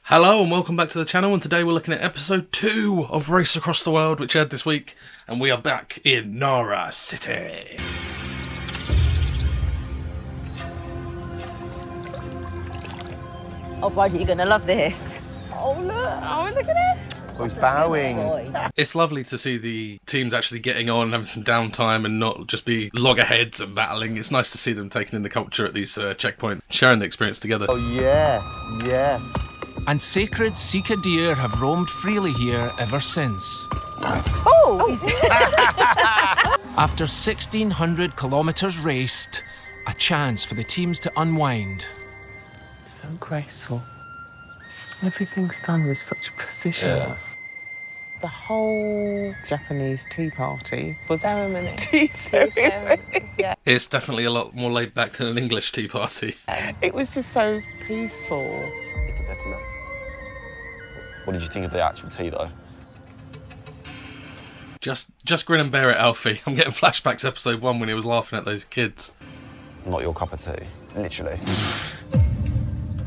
Hello and welcome back to the channel, and today we're looking at episode 2 of Race Across the World, which aired this week, and we are back in Nara City. Oh, Bridget, you're gonna love this. Oh, look. Oh, look at it. Who's bowing? It's lovely to see the teams actually getting on, having some downtime, and not just be loggerheads and battling. It's nice to see them taking in the culture at these checkpoints, sharing the experience together. Oh, yes, yes. And sacred Sika deer have roamed freely here ever since. Oh! After 1,600 kilometres raced, a chance for the teams to unwind. So graceful. Everything's done with such precision. Yeah. The whole Japanese tea party was ceremony. tea ceremony. Yeah. It's definitely a lot more laid back than an English tea party. It was just so peaceful. It's a dirty mess. What did you think of the actual tea, though? Just grin and bear it, Alfie. I'm getting flashbacks episode 1 when he was laughing at those kids. Not your cup of tea, literally.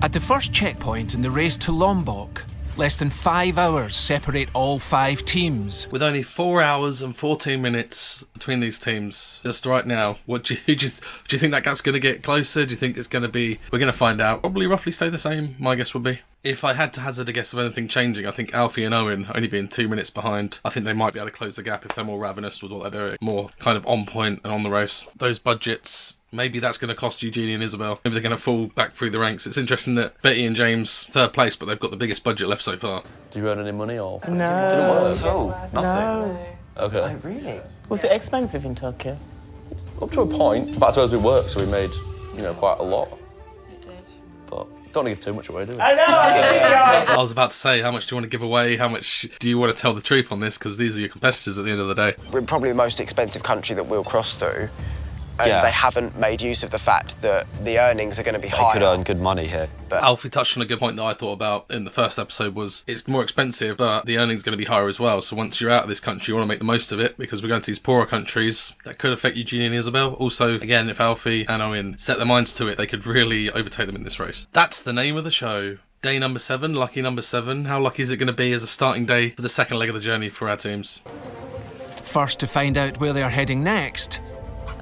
At the first checkpoint in the race to Lombok, less than 5 hours separate all 5 teams. With only 4 hours and 14 minutes between these teams, just right now, do you think that gap's going to get closer? Do you think it's going to be... We're going to find out. Probably roughly stay the same, my guess would be. If I had to hazard a guess of anything changing, I think Alfie and Owen only being 2 minutes behind, I think they might be able to close the gap if they're more ravenous with what they're doing. More kind of on point and on the race. Those budgets... Maybe that's going to cost Eugenie and Isabel. Maybe they're going to fall back through the ranks. It's interesting that Betty and James, 3rd place, but they've got the biggest budget left so far. Did you earn any money or? No. Didn't work at all? Nothing? No. Okay. Really? Was it expensive in Tokyo? Up to a point, but I suppose we worked, so we made, quite a lot. It did. But don't want to give too much away, do we? I know! I was about to say, how much do you want to give away? How much do you want to tell the truth on this? Because these are your competitors at the end of the day. We're probably the most expensive country that we'll cross through. And Yeah. they haven't made use of the fact that the earnings are going to be They higher. could earn good money here. Alfie touched on a good point that I thought about in the first episode was it's more expensive, but the earnings are going to be higher as well. So once you're out of this country, you want to make the most of it because we're going to these poorer countries that could affect Eugenie and Isabel. Also, again, if Alfie and Owen set their minds to it, they could really overtake them in this race. That's the name of the show. Day number 7, lucky number 7. How lucky is it going to be as a starting day for the second leg of the journey for our teams? First to find out where they are heading next,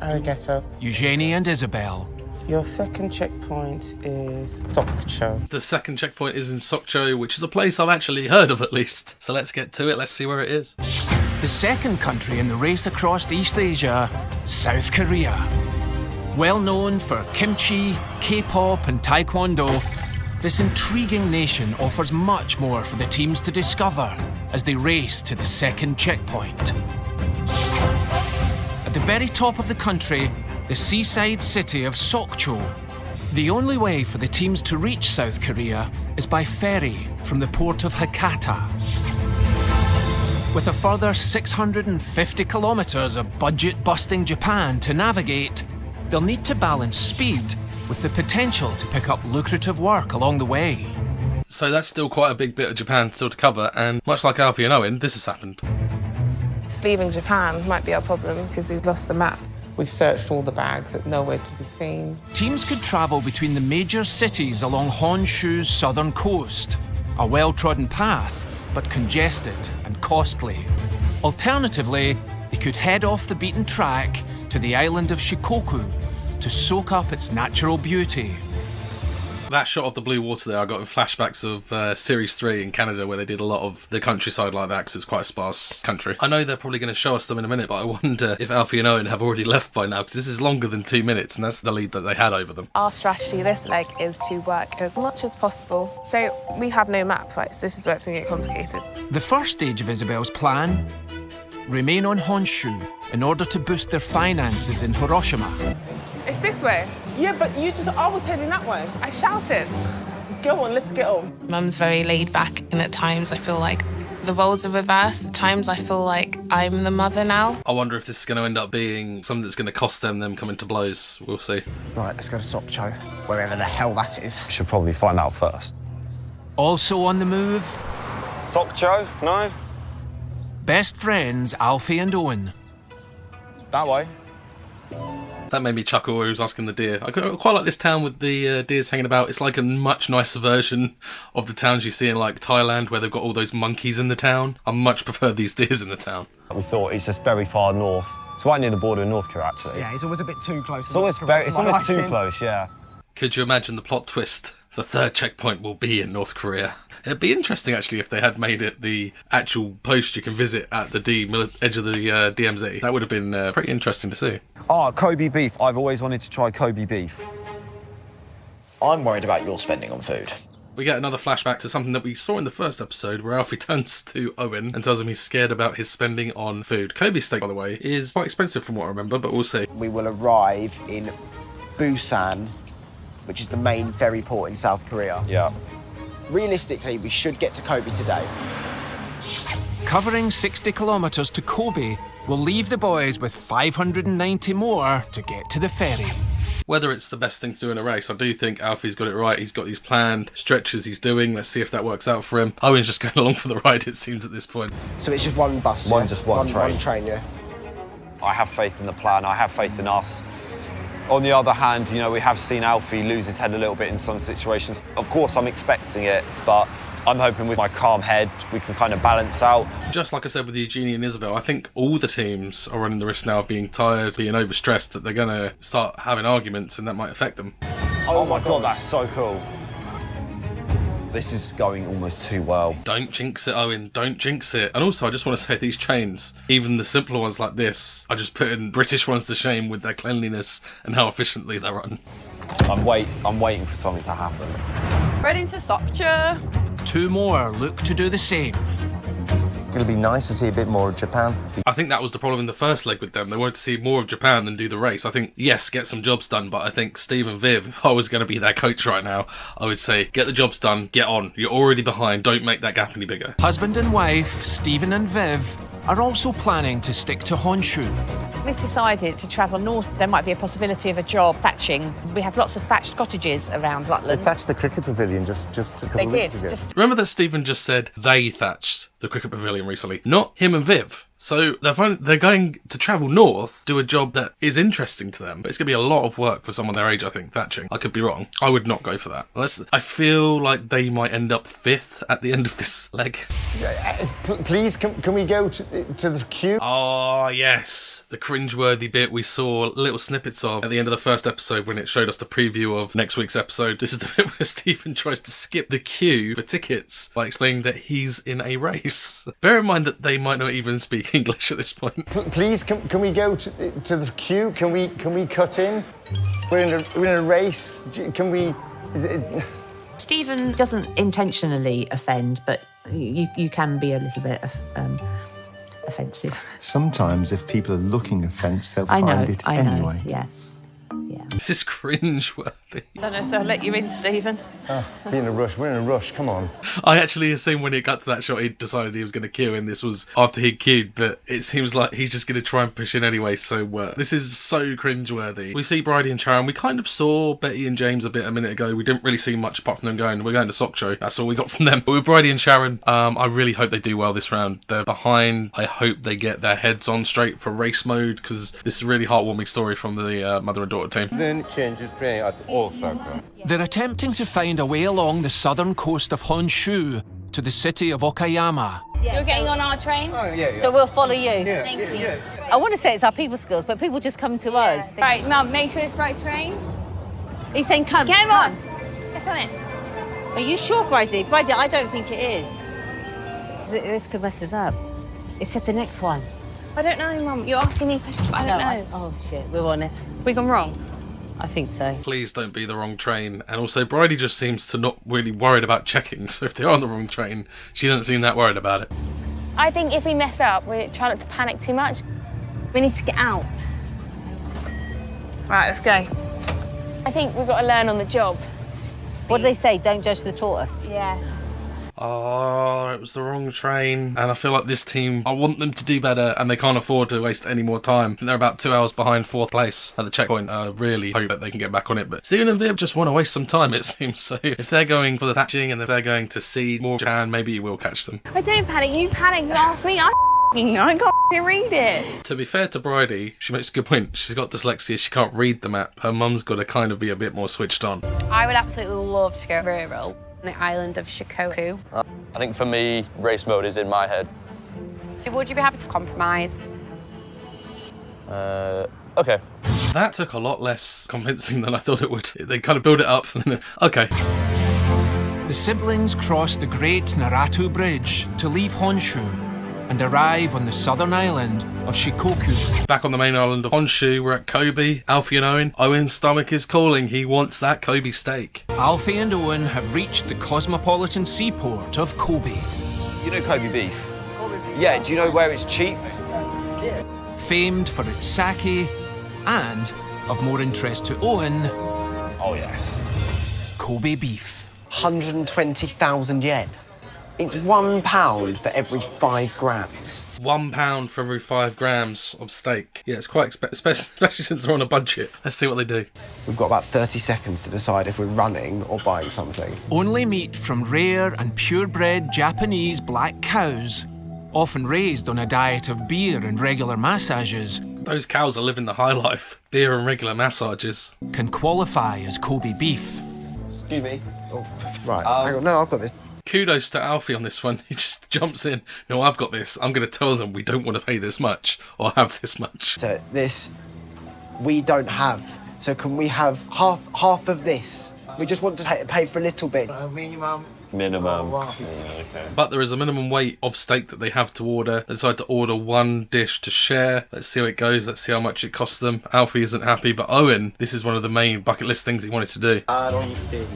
Arigato. Eugenie and Isabel. Your second checkpoint is Sokcho. The second checkpoint is in Sokcho, which is a place I've actually heard of at least. So let's get to it. Let's see where it is. The second country in the race across East Asia, South Korea. Well known for kimchi, K-pop and taekwondo, this intriguing nation offers much more for the teams to discover as they race to the second checkpoint. At the very top of the country, the seaside city of Sokcho. The only way for the teams to reach South Korea is by ferry from the port of Hakata. With a further 650 kilometres of budget-busting Japan to navigate, they'll need to balance speed with the potential to pick up lucrative work along the way. So that's still quite a big bit of Japan still to cover, and much like Alfie and Owen, this has happened. Just leaving Japan might be our problem because we've lost the map. We've searched all the bags, but nowhere to be seen. Teams could travel between the major cities along Honshu's southern coast, a well-trodden path, but congested and costly. Alternatively, they could head off the beaten track to the island of Shikoku to soak up its natural beauty. That shot of the blue water there, I got in flashbacks of Series 3 in Canada where they did a lot of the countryside like that because it's quite a sparse country. I know they're probably going to show us them in a minute, but I wonder if Alfie and Owen have already left by now because this is longer than 2 minutes and that's the lead that they had over them. Our strategy this leg is to work as much as possible. So we have no map, right? So this is where it's going to get complicated. The first stage of Isabel's plan: remain on Honshu in order to boost their finances in Hiroshima. It's this way. Yeah, but I was heading that way. I shouted. Go on, let's get on. Mum's very laid back, and at times I feel like the roles are reversed. At times I feel like I'm the mother now. I wonder if this is going to end up being something that's going to cost them coming to blows. We'll see. Right, let's go to Sokcho, wherever the hell that is. Should probably find out first. Also on the move, Sokcho? No? best friends Alfie and Owen. That way. That made me chuckle where he was asking the deer. I quite like this town with the deers hanging about. It's like a much nicer version of the towns you see in like Thailand where they've got all those monkeys in the town. I much prefer these deers in the town. We thought it's just very far north. It's right near the border of North Korea, actually. Yeah, it's always a bit too close. It's almost too close, yeah. Could you imagine the plot twist? The third checkpoint will be in North Korea. It'd be interesting, actually, if they had made it the actual post you can visit at the edge of the DMZ. That would have been pretty interesting to see. Oh, Kobe beef. I've always wanted to try Kobe beef. I'm worried about your spending on food. We get another flashback to something that we saw in the first episode where Alfie turns to Owen and tells him he's scared about his spending on food. Kobe steak, by the way, is quite expensive from what I remember, but we'll see. We will arrive in Busan, which is the main ferry port in South Korea. Yeah. Realistically, we should get to Kobe today. Covering 60 kilometres to Kobe will leave the boys with 590 more to get to the ferry. Whether it's the best thing to do in a race, I do think Alfie's got it right. He's got these planned stretches he's doing. Let's see if that works out for him. Owen's just going along for the ride, it seems, at this point. So it's just one bus? One train. One train, yeah. I have faith in the plan. I have faith in us. On the other hand, you know, we have seen Alfie lose his head a little bit in some situations. Of course, I'm expecting it, but I'm hoping with my calm head, we can kind of balance out. Just like I said with Eugenie and Isabel, I think all the teams are running the risk now of being tired, being overstressed, that they're going to start having arguments and that might affect them. Oh my God, that's so cool. This is going almost too well. Don't jinx it, Owen. Don't jinx it. And also, I just want to say these trains, even the simpler ones like this, are just putting British ones to shame with their cleanliness and how efficiently they run. I'm waiting for something to happen. Right into Sokcha. 2 more look to do the same. It'll be nice to see a bit more of Japan. I think that was the problem in the first leg with them. They wanted to see more of Japan than do the race. I think, yes, get some jobs done, but I think Steve and Viv, if I was going to be their coach right now, I would say, get the jobs done, get on. You're already behind. Don't make that gap any bigger. Husband and wife, Stephen and Viv, are also planning to stick to Honshu. We've decided to travel north. There might be a possibility of a job thatching. We have lots of thatched cottages around They Rutland. thatched the cricket pavilion just a couple of weeks ago. Remember that Stephen just said they thatched the cricket pavilion recently, not him and Viv. So they're going to travel north, do a job that is interesting to them, but it's going to be a lot of work for someone their age, I think, thatching. I could be wrong. I would not go for that. I feel like they might end up 5th at the end of this leg. Please, can we go to the queue? Oh, yes. The cringeworthy bit we saw little snippets of at the end of the first episode when it showed us the preview of next week's episode. This is the bit where Stephen tries to skip the queue for tickets by explaining that he's in a race. Bear in mind that they might not even speak English at this point. Please, can we go to the queue? Can we cut in? We're in a race. Can we? Stephen Doesn't intentionally offend, but you can be a little bit offensive. Sometimes if people are looking offence, they'll I find know, it I anyway. know, yes. Yeah. This is cringeworthy. Don't know if they'll let you in, Stephen. Be in a rush. We're in a rush. Come on. I actually assumed when it got to that shot, he decided he was going to queue, and this was after he'd queued, but it seems like he's just going to try and push in anyway, so this is so cringeworthy. We see Bridie and Sharon. We kind of saw Betty and James a minute ago. We didn't really see much apart from them going, we're going to Sokcho. That's all we got from them. But with Bridie and Sharon, I really hope they do well this round. They're behind. I hope they get their heads on straight for race mode, because this is a really heartwarming story from the mother and daughter team. Then change the train at Osaka. They're attempting to find a way along the southern coast of Honshu to the city of Okayama. You're getting on our train? Oh, yeah. So we'll follow you. Thank you. Yeah. I want to say it's our people skills, but people just come to us. Right, Mum, make sure it's the right train. He's saying come. Come on. Get on it. Are you sure, Bridie? Bridie, I don't think it is. This could mess us up. It said the next one. I don't know, Mum. You're asking me questions, but I don't know. Oh, shit, we're on it. We gone wrong? I think so. Please don't be the wrong train. And also, Bridie just seems to not really worried about checking, so if they're on the wrong train, she doesn't seem that worried about it. I think if we mess up, we try not to panic too much. We need to get out. Right, let's go. I think we've got to learn on the job. What do they say? Don't judge the tortoise. Yeah. Oh, it was the wrong train. And I feel like this team, I want them to do better, and they can't afford to waste any more time. I think they're about 2 hours behind 4th place at the checkpoint. I really hope that they can get back on it. But Stephen and Viv just want to waste some time, it seems. So if they're going for the thatching and if they're going to see more Japan, maybe you will catch them. I don't panic. You panic. You ask me. I know. I can't read it. To be fair to Bridie, she makes a good point. She's got dyslexia, she can't read the map. Her mum's got to kind of be a bit more switched on. I would absolutely love to go rural on the island of Shikoku. I think for me, race mode is in my head. So would you be happy to compromise? Okay. That took a lot less convincing than I thought it would. They kind of build it up and then, okay. The siblings cross the Great Ratw Bridge to leave Honshu and arrive on the southern island of Shikoku. Back on the main island of Honshu, we're at Kobe. Alfie and Owen. Owen's stomach is calling. He wants that Kobe steak. Alfie and Owen have reached the cosmopolitan seaport of Kobe. You know Kobe beef? Yeah, do you know where it's cheap? Famed for its sake and, of more interest to Owen, Oh, yes. Kobe beef. 120,000 yen. It's £1 for every 5 grams. £1 for every 5 grams of steak. Yeah, it's quite expensive, especially since they're on a budget. Let's see what they do. We've got about 30 seconds to decide if we're running or buying something. Only meat from rare and purebred Japanese black cows, often raised on a diet of beer and regular massages, Those cows are living the high life. Beer and regular massages. can qualify as Kobe beef. Excuse me. Oh, right, hang on, no, I've got this. Kudos to Alfie on this one. He just jumps in. No, I've got this. I'm going to tell them we don't want to pay this much or have this much. So this, we don't have. So can we have half of this? We just want to pay for a little bit. Minimum. Okay. But there is a minimum weight of steak that they have to order. They decide to order one dish to share. Let's see how it goes. Let's see how much it costs them. Alfie isn't happy, but Owen, this is one of the main bucket list things he wanted to do. I don't eat steak.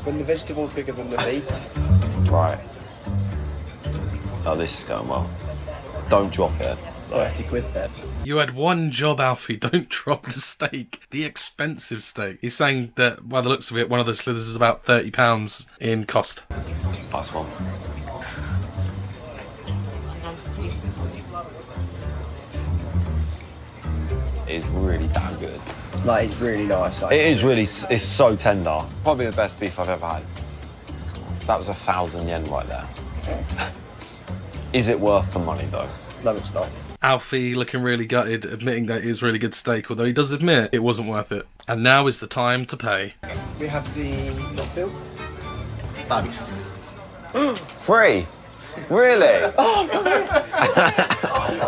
When the vegetable's bigger than the meat. Right. Oh, this is going well. Don't drop it. 30 quid then. You had one job, Alfie. Don't drop the steak. The expensive steak. He's saying that, by the looks of it, one of those slithers is about £30 in cost. +1. It's really damn good. Like, it's really nice. It is really, it's so tender. Probably the best beef I've ever had. That was 1,000 yen right there. Is it worth the money though? No, it's not. Alfie looking really gutted, admitting that it is really good steak, although he does admit it wasn't worth it. And now is the time to pay. We have the not bill. Thanks. Free? Really?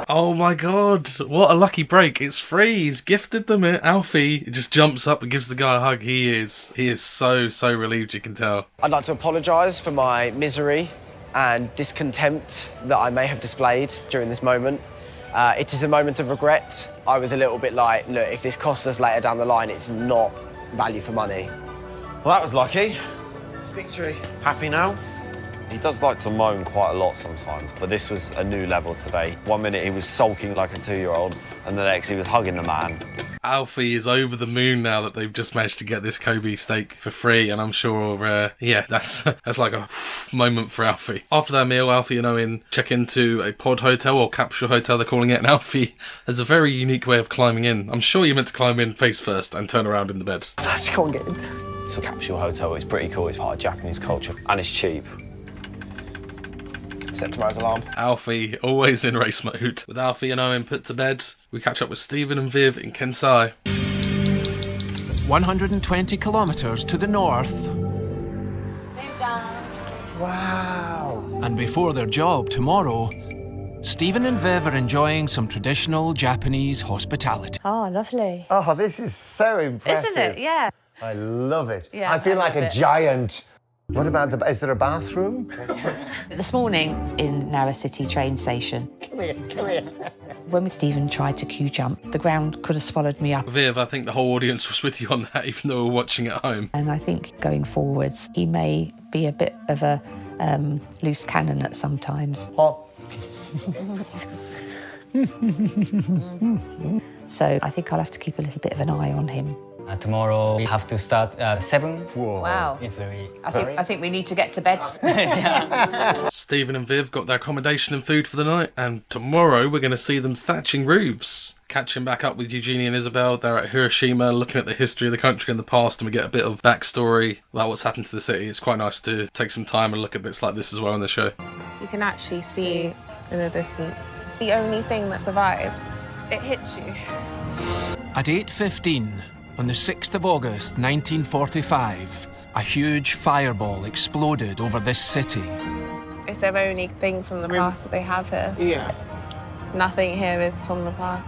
Oh my god, what a lucky break. It's free. He's gifted them it. Alfie just jumps up and gives the guy a hug. He is so relieved, you can tell. I'd like to apologise for my misery and discontent that I may have displayed during this moment. It is a moment of regret. I was a little bit like, look, if this costs us later down the line, it's not value for money. Well, that was lucky. Victory. Happy now? He does like to moan quite a lot sometimes, but this was a new level today. 1 minute he was sulking like a 2-year-old, and the next he was hugging the man. Alfie is over the moon now that they've just managed to get this Kobe steak for free, and I'm sure, yeah, that's like a moment for Alfie. After that meal, Alfie and Owen check into a pod hotel, or capsule hotel they're calling it, and Alfie has a very unique way of climbing in. I'm sure you're meant to climb in face first and turn around in the bed. I just can't get in. It's a capsule hotel, it's pretty cool, it's part of Japanese culture, and it's cheap. Set tomorrow's alarm. Alfie, always in race mode. With Alfie and Owen put to bed, we catch up with Stephen and Viv in Kensai. 120 kilometres to the north. Wow. And before their job tomorrow, Stephen and Viv are enjoying some traditional Japanese hospitality. Oh, lovely. Oh, this is so impressive. Isn't it? Yeah. I love it. Yeah, I feel I like love a it. giant. What about is there a bathroom? This morning in Nara City train station, Come here. when Stephen tried to queue jump, the ground could have swallowed me up. Viv, I think the whole audience was with you on that, even though we're watching at home. And I think going forwards, he may be a bit of a loose cannon at some times. Oh, So I think I'll have to keep a little bit of an eye on him. Tomorrow we have to start at 7. whoa. Wow. It's very... I think we need to get to bed. Stephen and Viv got their accommodation and food for the night, and tomorrow we're going to see them thatching roofs. Catching back up with Eugenie and Isabel, they're at Hiroshima looking at the history of the country in the past, and we get a bit of backstory about what's happened to the city. It's quite nice to take some time and look at bits like this as well in the show. You can actually see in the distance the only thing that survived. It hits you. At 8:15, on the 6th of August 1945, a huge fireball exploded over this city. It's their only thing from the past that they have here. Yeah. Nothing here is from the past.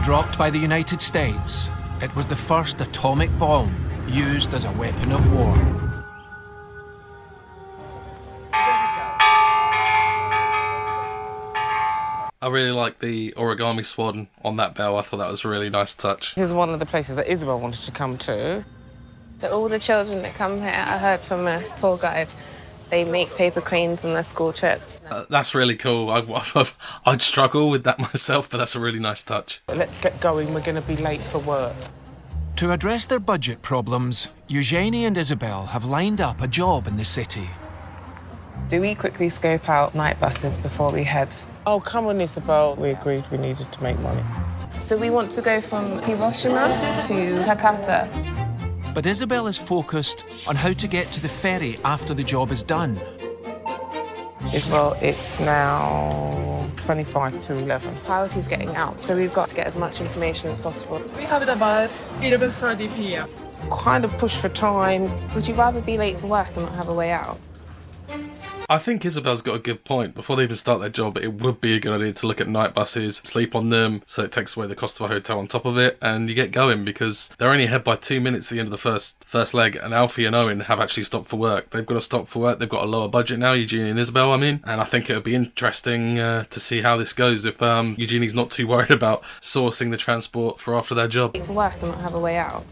Dropped by the United States, it was the first atomic bomb used as a weapon of war. I really like the origami swan on that bell. I thought that was a really nice touch. This is one of the places that Isabel wanted to come to. So all the children that come here, I heard from a tour guide, they make paper cranes on their school trips. That's really cool. I'd struggle with that myself, but that's a really nice touch. Let's get going, we're going to be late for work. To address their budget problems, Eugenie and Isabel have lined up a job in the city. Do we quickly scope out night buses before we head? Oh, come on, Isabel. We agreed we needed to make money. So we want to go from Hiroshima to Hakata. But Isabel is focused on how to get to the ferry after the job is done. Isabel, it's now 25 to 11. Priority's getting out, so we've got to get as much information as possible. We have the bus 11:30 p.m. Kind of push for time. Would you rather be late for work than not have a way out? I think Isabel's got a good point. Before they even start their job, it would be a good idea to look at night buses, sleep on them, so it takes away the cost of a hotel on top of it, and you get going, because they're only ahead by 2 minutes at the end of the first leg, and Alfie and Owen have actually stopped for work. They've got to stop for work. They've got a lower budget now, Eugenie and Isabel, and I think it would be interesting to see how this goes if Eugenie's not too worried about sourcing the transport for after their job. For work and not have a way out.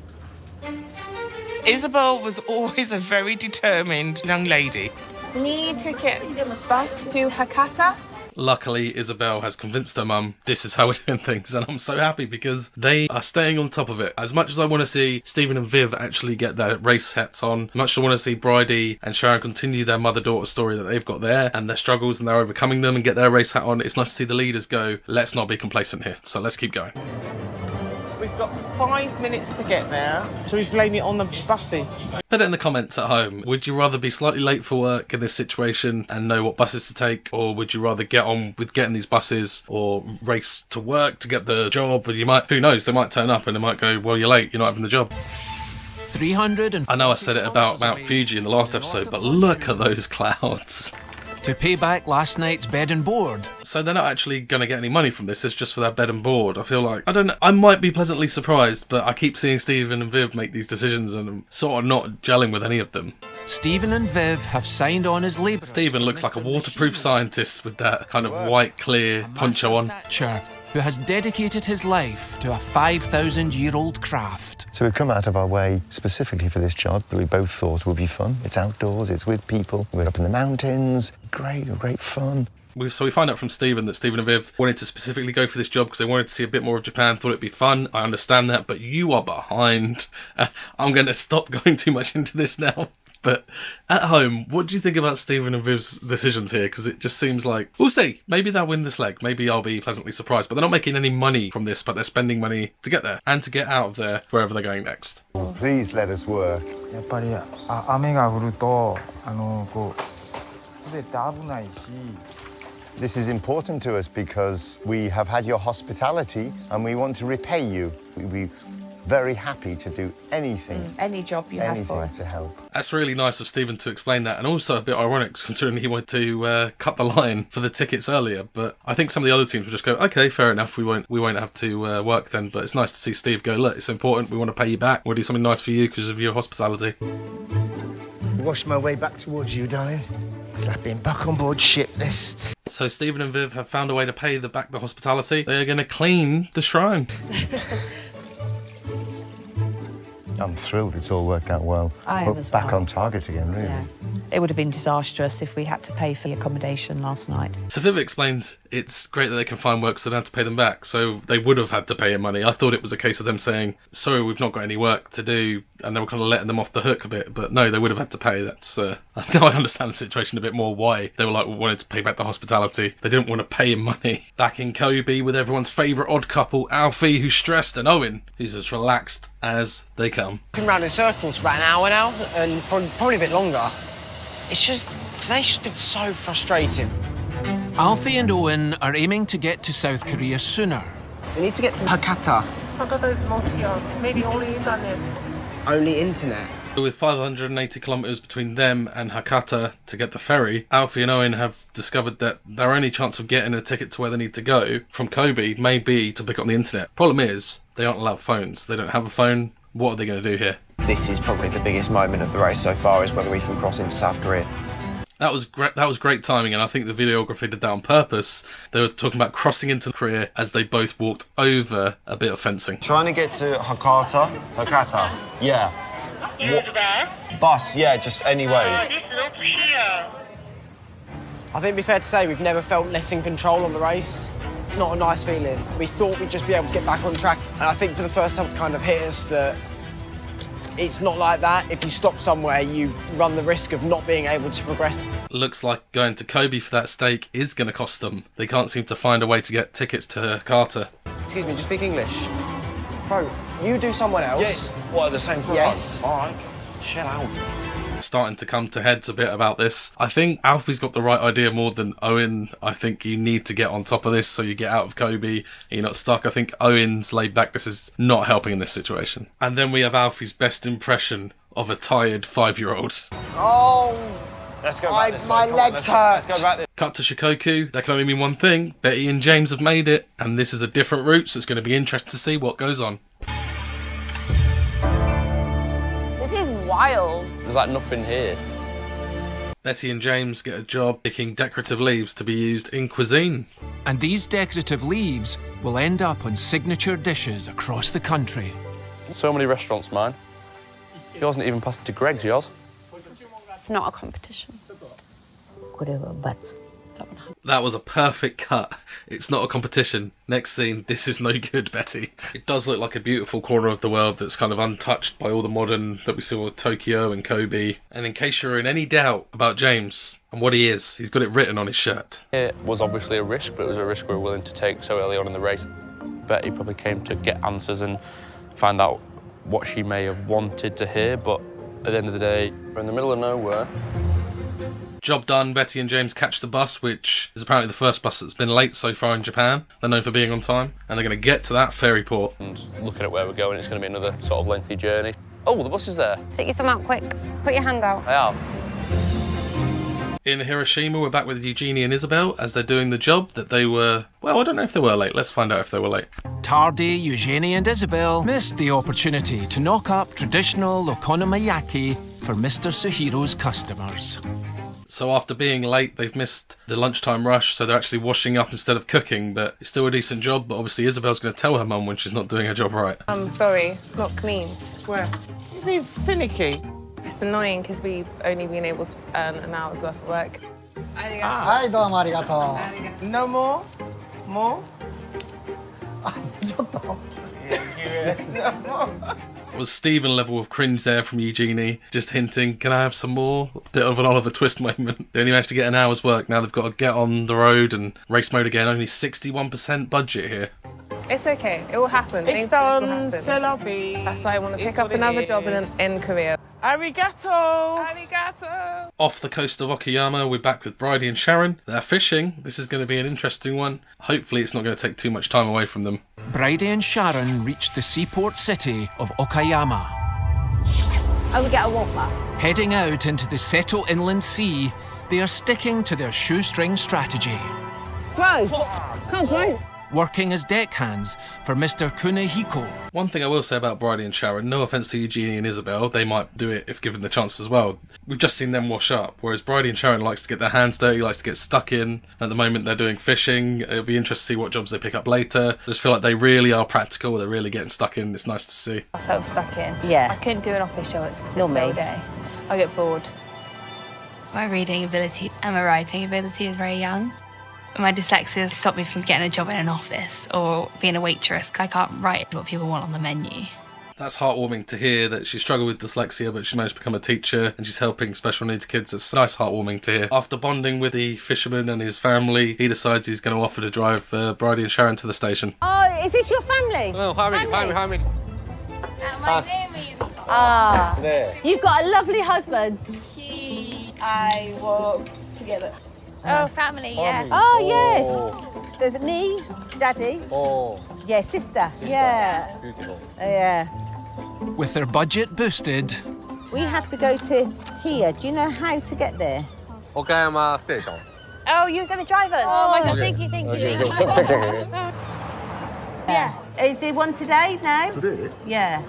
Isabel was always a very determined young lady. Need tickets. Bus to Hakata. Luckily, Isabel has convinced her mum this is how we're doing things, and I'm so happy because they are staying on top of it. As much as I want to see Stephen and Viv actually get their race hats on, as much as I want to see Bridie and Sharon continue their mother-daughter story that they've got there and their struggles and they're overcoming them and get their race hat on, it's nice to see the leaders go, let's not be complacent here, so let's keep going. We've got 5 minutes to get there. Shall we blame it on the buses? Put it in the comments at home. Would you rather be slightly late for work in this situation and know what buses to take, or would you rather get on with getting these buses or race to work to get the job? And you might, who knows, they might turn up and they might go, well, you're late, you're not having the job. 300. I know I said it about Mount Fuji in the last episode, but look at those clouds. To pay back last night's bed and board. So they're not actually going to get any money from this, it's just for their bed and board. I feel like, I don't know, I might be pleasantly surprised, but I keep seeing Stephen and Viv make these decisions and I'm sort of not gelling with any of them. Stephen and Viv have signed on as labourers. Stephen looks like a waterproof scientist with that kind of white, clear poncho on. Thatcher, who has dedicated his life to a 5,000-year-old craft. So we've come out of our way specifically for this job that we both thought would be fun. It's outdoors, it's with people, we're up in the mountains, great fun. So we find out from Stephen that Stephen and Viv wanted to specifically go for this job because they wanted to see a bit more of Japan, thought it'd be fun. I understand that, but you are behind. I'm going to stop going too much into this now. But at home, what do you think about Stephen and Viv's decisions here? Because it just seems like, we'll see. Maybe they'll win this leg. Maybe I'll be pleasantly surprised. But they're not making any money from this, but they're spending money to get there and to get out of there wherever they're going next. Please let us work. やっぱり雨が降るとこう滑って危ないし。 This is important to us because we have had your hospitality and we want to repay you. We're very happy to do anything. Any job you have for us. To help. That's really nice of Stephen to explain that, and also a bit ironic considering he wanted to cut the line for the tickets earlier. But I think some of the other teams will just go, okay, fair enough, we won't have to work then. But it's nice to see Steve go, look, it's important, we want to pay you back, we'll do something nice for you because of your hospitality. Wash my way back towards you, darling. It's like being back on board ship, this. So Stephen and Viv have found a way to pay back the hospitality. They are going to clean the shrine. I'm thrilled it's all worked out well. I am as back well. on target again, really. Yeah. It would have been disastrous if we had to pay for the accommodation last night. So Viv explains it's great that they can find work so they don't have to pay them back. So they would have had to pay him money. I thought it was a case of them saying, sorry, we've not got any work to do, and they were kind of letting them off the hook a bit. But no, they would have had to pay. That's now I understand the situation a bit more, why they were like wanted to pay back the hospitality. They didn't want to pay him money. Back in Kobe with everyone's favourite odd couple, Alfie, who's stressed, and Owen, who's as relaxed as they come. Been round in circles for about an hour now, and probably a bit longer. Today's just been so frustrating. Alfie and Owen are aiming to get to South Korea sooner. We need to get to Hakata. Hakata is mostly maybe only internet. Only internet. With 580 kilometres between them and Hakata to get the ferry, Alfie and Owen have discovered that their only chance of getting a ticket to where they need to go from Kobe may be to pick up the internet. Problem is, they aren't allowed phones. They don't have a phone. What are they going to do here? This is probably the biggest moment of the race so far, is whether we can cross into South Korea. That was great timing, and I think the videography did that on purpose. They were talking about crossing into Korea as they both walked over a bit of fencing. Trying to get to Hakata. Hakata. Yeah. Bus, yeah, just anyway. I think it'd be fair to say we've never felt less in control on the race. It's not a nice feeling. We thought we'd just be able to get back on track, and I think for the first time it's kind of hit us that it's not like that. If you stop somewhere, you run the risk of not being able to progress. Looks like going to Kobe for that stake is going to cost them. They can't seem to find a way to get tickets to Hakata. Excuse me, do you speak English? Bro, you do someone else. Yes. What, at the same time? Yes. All right, chill out. Starting to come to heads a bit about this. I think Alfie's got the right idea more than Owen. I think you need to get on top of this so you get out of Kobe and you're not stuck. I think Owen's laid back. This is not helping in this situation. And then we have Alfie's best impression of a tired 5-year-old. Oh, let's go back this way. My legs hurt. Let's go back this. Cut to Shikoku. That can only mean one thing. Betty and James have made it, and this is a different route, so it's going to be interesting to see what goes on. This is wild. There's like nothing here. Betty and James get a job picking decorative leaves to be used in cuisine. And these decorative leaves will end up on signature dishes across the country. So many restaurants, mine. Yours isn't even passing to Greg's, yours. It's not a competition. That was a perfect cut. It's not a competition. Next scene, this is no good, Betty. It does look like a beautiful corner of the world that's kind of untouched by all the modern that we saw with Tokyo and Kobe. And in case you're in any doubt about James and what he is, he's got it written on his shirt. It was obviously a risk, but it was a risk we were willing to take so early on in the race. Betty probably came to get answers and find out what she may have wanted to hear, but at the end of the day, we're in the middle of nowhere. Job done. Betty and James catch the bus, which is apparently the first bus that's been late so far in Japan. They're known for being on time, and they're going to get to that ferry port. And looking at where we're going, it's going to be another sort of lengthy journey. Oh, the bus is there. Stick your thumb out quick. Put your hand out. I have. In Hiroshima, we're back with Eugenie and Isabel as they're doing the job that they were... Well, I don't know if they were late. Let's find out if they were late. Tardy Eugenie and Isabel missed the opportunity to knock up traditional okonomiyaki for Mr. Suhiro's customers. So after being late, they've missed the lunchtime rush, so they're actually washing up instead of cooking, but it's still a decent job, but obviously Isabel's going to tell her mum when she's not doing her job right. I'm sorry, it's not clean. Where? Is he finicky? It's annoying because we've only been able to earn an hour's worth of work. No more? More? Was Stephen level of cringe there from Eugenie, just hinting, can I have some more? Bit of an Oliver Twist moment. They only managed to get an hour's work, now they've got to get on the road and race mode again. Only 61% budget here. It's okay, it will happen. It's Things done, will c'est la vie. That's why I want to It's pick up what it another job is. in Korea. Arigato! Arigato! Off the coast of Okayama, we're back with Bridie and Sharon. They're fishing. This is going to be an interesting one. Hopefully it's not going to take too much time away from them. Bridie and Sharon reached the seaport city of Okayama. I would get a whopper. Heading out into the Seto Inland Sea, they are sticking to their shoestring strategy. Throw! Come on, throw! Working as deckhands for Mr. Kunehiko. One thing I will say about Bridie and Sharon, no offence to Eugenie and Isabel, they might do it if given the chance as well. We've just seen them wash up, whereas Bridie and Sharon likes to get their hands dirty, likes to get stuck in. At the moment they're doing fishing. It'll be interesting to see what jobs they pick up later. I just feel like they really are practical, they're really getting stuck in, it's nice to see. I felt stuck in. Yeah. I couldn't do an office job Nor me. all day. I get bored. My reading ability and my writing ability is very young. My dyslexia stopped me from getting a job in an office or being a waitress because I can't write what people want on the menu. That's heartwarming to hear that she struggled with dyslexia, but she managed to become a teacher and she's helping special needs kids. It's nice, heartwarming to hear. After bonding with the fisherman and his family, he decides he's going to offer to drive Bridie and Sharon to the station. Oh, is this your family? Oh, family. Ah, There. you've got a lovely husband. I walk together. Oh, family, yeah. Oh, yes. There's me, Daddy. Oh. Yeah, sister. Yeah. Beautiful. Yeah. With their budget boosted, We have to go to here. Do you know how to get there? Okayama Station. Oh, you're going to drive us? Oh, my God, Okay. thank you. Okay. Yeah. Is it one today now? Today? Yeah.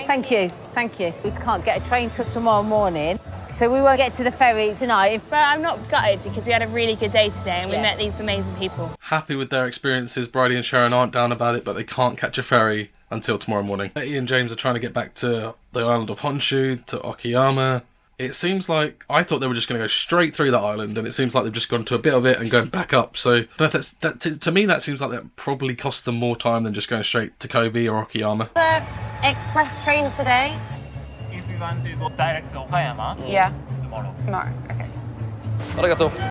Thank you. Thank you. We can't get a train till tomorrow morning, so we won't get to the ferry tonight. But I'm not gutted because we had a really good day today and we Yeah. met these amazing people. Happy with their experiences. Bridie and Sharon aren't down about it, but they can't catch a ferry until tomorrow morning. Betty and James are trying to get back to the island of Honshu, to Okayama. It seems like, I thought they were just going to go straight through that island, and it seems like they've just gone to a bit of it and going back up. So, I don't know if to me, that seems like that probably cost them more time than just going straight to Kobe or Okayama. The express train today? If we want to go direct to Okayama, Yeah. tomorrow. Tomorrow, okay.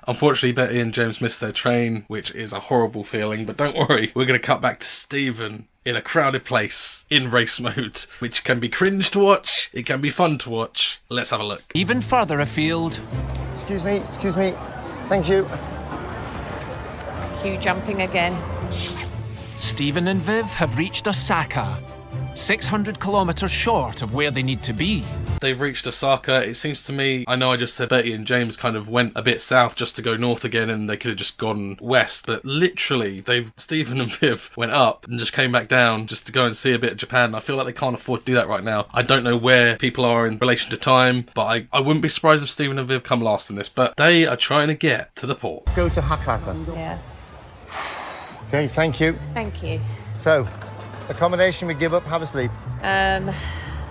Unfortunately, Betty and James missed their train, which is a horrible feeling, but don't worry, we're going to cut back to Stephen in a crowded place in race mode, which can be cringe to watch, it can be fun to watch. Let's have a look. even further afield, Excuse me. Thank you. Queue jumping again. Stephen and Viv have reached Osaka, 600 kilometres short of where they need to be. They've reached Osaka. It seems to me, I know I just said Betty and James kind of went a bit south just to go north again, and they could have just gone west, but literally, Stephen and Viv went up and just came back down just to go and see a bit of Japan. I feel like they can't afford to do that right now. I don't know where people are in relation to time, but I wouldn't be surprised if Stephen and Viv come last in this, but they are trying to get to the port. Go to Hakata. Yeah. Okay, thank you. Thank you. So, accommodation we give up, have a sleep.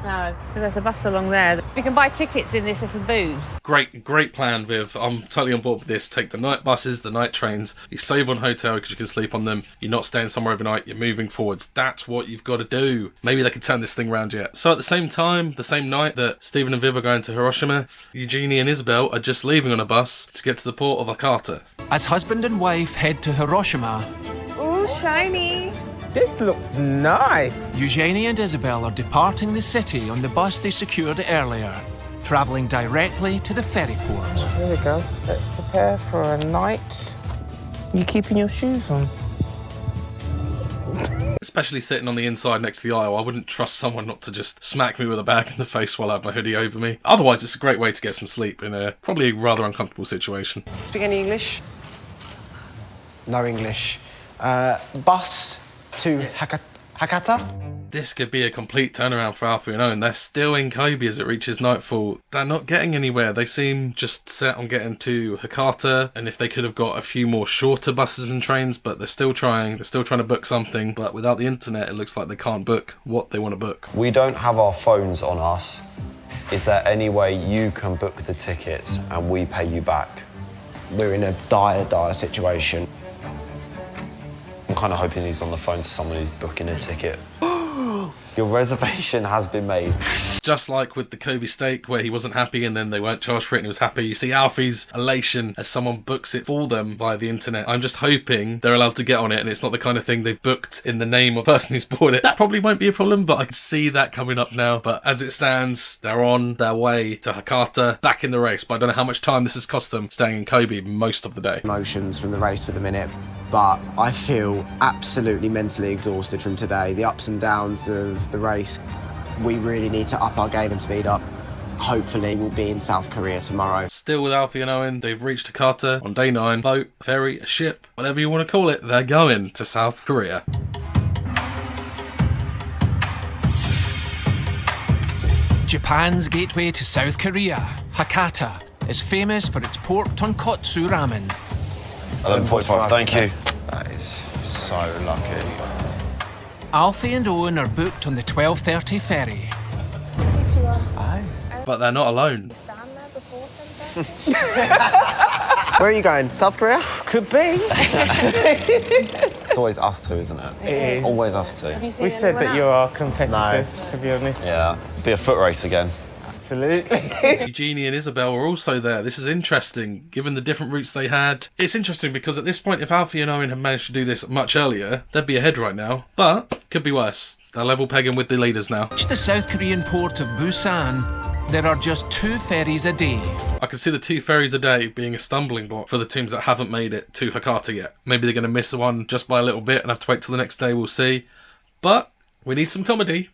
No, there's a bus along there. We can buy tickets in this little booth. Great plan, Viv. I'm totally on board with this. Take the night buses, the night trains. You save on hotel because you can sleep on them. You're not staying somewhere overnight. You're moving forwards. That's what you've got to do. Maybe they can turn this thing around yet. So at the same time, the same night that Stephen and Viv are going to Hiroshima, Eugenie and Isabel are just leaving on a bus to get to the port of Hakata. As husband and wife head to Hiroshima, Ooh, shiny. This looks nice. Eugenie and Isabel are departing the city on the bus they secured earlier, travelling directly to the ferry port. Here we go. Let's prepare for a night. You keeping your shoes on? Especially sitting on the inside next to the aisle, I wouldn't trust someone not to just smack me with a bag in the face while I have my hoodie over me. Otherwise, it's a great way to get some sleep in a probably rather uncomfortable situation. Speak any English? No English. Bus to Hakata? This could be a complete turnaround for Alfie and Owen. They're still in Kobe as it reaches nightfall. They're not getting anywhere. They seem just set on getting to Hakata, and if they could have got a few more shorter buses and trains, but they're still trying. They're still trying to book something, but without the internet, it looks like they can't book what they want to book. We don't have our phones on us. Is there any way you can book the tickets and we pay you back? We're in a dire situation. I'm kind of hoping he's on the phone to someone who's booking a ticket. Your reservation has been made. Just like with the Kobe steak, where he wasn't happy and then they weren't charged for it and he was happy. You see Alfie's elation as someone books it for them via the internet. I'm just hoping they're allowed to get on it and it's not the kind of thing they've booked in the name of the person who's bought it. That probably won't be a problem, but I can see that coming up now. But as it stands, they're on their way to Hakata, back in the race. But I don't know how much time this has cost them staying in Kobe most of the day. Emotions from the race for the minute, but I feel absolutely mentally exhausted from today. The ups and downs of the race. We really need to up our game and speed up. Hopefully we'll be in South Korea tomorrow. Still with Alfie and Owen, they've reached Hakata on day 9. Boat, ferry, a ship, whatever you want to call it, they're going to South Korea. Japan's gateway to South Korea, Hakata, is famous for its pork tonkotsu ramen. 11:45, thank you. That is so lucky. Alfie and Owen are booked on the 12:30 ferry. But they're not alone. Where are you going? South Korea? Could be. It's always us two, isn't it? It is. Always us two. We said that you are competitive, to be honest. Yeah, be a foot race again. Absolutely. Eugenie and Isabel were also there. This is interesting, given the different routes they had. It's interesting because at this point, if Alfie and Owen had managed to do this much earlier, they'd be ahead right now. But could be worse. They're level pegging with the leaders now. Reach the South Korean port of Busan, there are just 2 ferries a day. I can see the 2 ferries a day being a stumbling block for the teams that haven't made it to Hakata yet. Maybe they're going to miss one just by a little bit and have to wait till the next day, we'll see. But we need some comedy.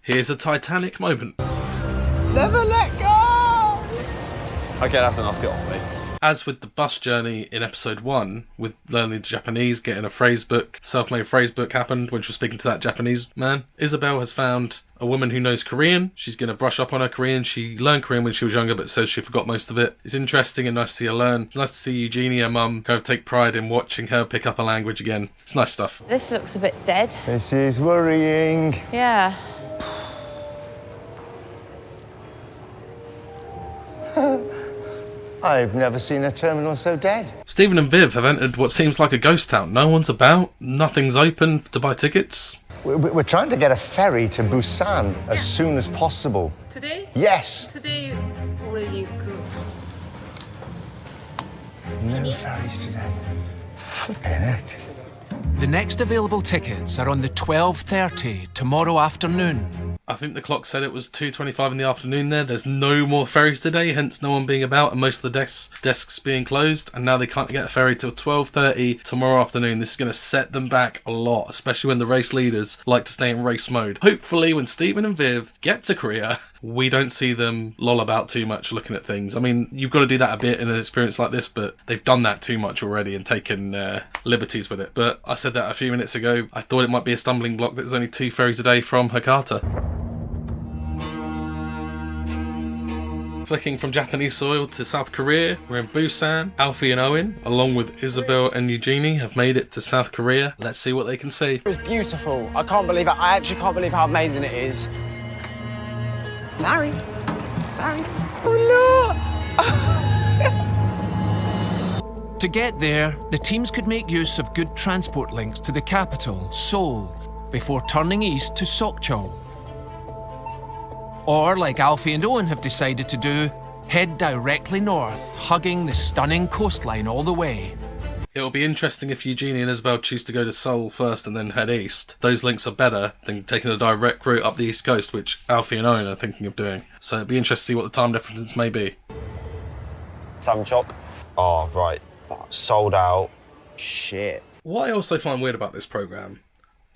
Here's a Titanic moment. Never let go! Okay, that's enough. Get off me. As with the bus journey in episode 1, with learning Japanese, getting a phrase book, self-made phrase book happened when she was speaking to that Japanese man. Isabel has found a woman who knows Korean. She's going to brush up on her Korean. She learned Korean when she was younger, but says she forgot most of it. It's interesting and nice to see her learn. It's nice to see Eugenie, her mum, kind of take pride in watching her pick up a language again. It's nice stuff. This looks a bit dead. This is worrying. Yeah. I've never seen a terminal so dead. Stephen and Viv have entered what seems like a ghost town. No one's about. Nothing's open to buy tickets. We're trying to get a ferry to Busan as soon as possible. Today? Yes. Today already No ferries today. Flipping heck. The next available tickets are on the 12:30 tomorrow afternoon. I think the clock said it was 2:25 in the afternoon there. There's no more ferries today, hence no one being about and most of the desks being closed. And now they can't get a ferry till 12:30 tomorrow afternoon. This is going to set them back a lot, especially when the race leaders like to stay in race mode. Hopefully when Stephen and Viv get to Korea, we don't see them loll about too much looking at things. I mean, you've got to do that a bit in an experience like this, but they've done that too much already and taken liberties with it. But I said that a few minutes ago. I thought it might be a stumbling block that there's only 2 ferries a day from Hakata. Flicking from Japanese soil to South Korea, we're in Busan. Alfie and Owen, along with Isabel and Eugenie, have made it to South Korea. Let's see what they can see. It was beautiful. I can't believe it. I actually can't believe how amazing it is. Sorry. Oh no! To get there, the teams could make use of good transport links to the capital, Seoul, before turning east to Sokcho. Or, like Alfie and Owen have decided to do, head directly north, hugging the stunning coastline all the way. It'll be interesting if Eugenie and Isabel choose to go to Seoul first and then head east. Those links are better than taking a direct route up the east coast, which Alfie and Owen are thinking of doing. So it'll be interesting to see what the time differences may be. Samchok. Oh, right. Sold out. Shit. What I also find weird about this programme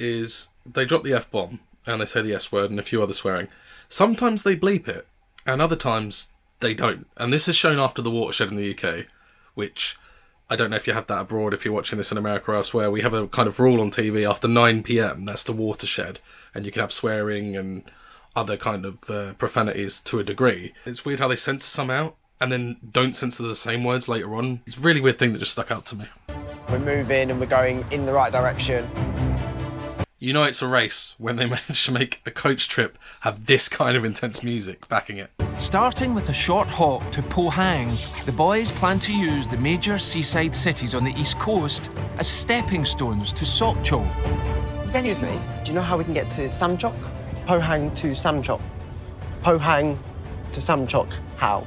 is they drop the F-bomb and they say the S-word and a few other swearing. Sometimes they bleep it, and other times they don't. And this is shown after the watershed in the UK, which I don't know if you have that abroad, if you're watching this in America or elsewhere. We have a kind of rule on TV after 9 p.m, that's the watershed, and you can have swearing and other kind of profanities to a degree. It's weird how they censor some out, and then don't censor the same words later on. It's a really weird thing that just stuck out to me. We're moving and we're going in the right direction. You know it's a race when they manage to make a coach trip have this kind of intense music backing it. Starting with a short hop to Pohang, the boys plan to use the major seaside cities on the east coast as stepping stones to Sokcho. Excuse me, do you know how we can get to Samchok? Pohang to Samchok. Pohang to Samchok, how?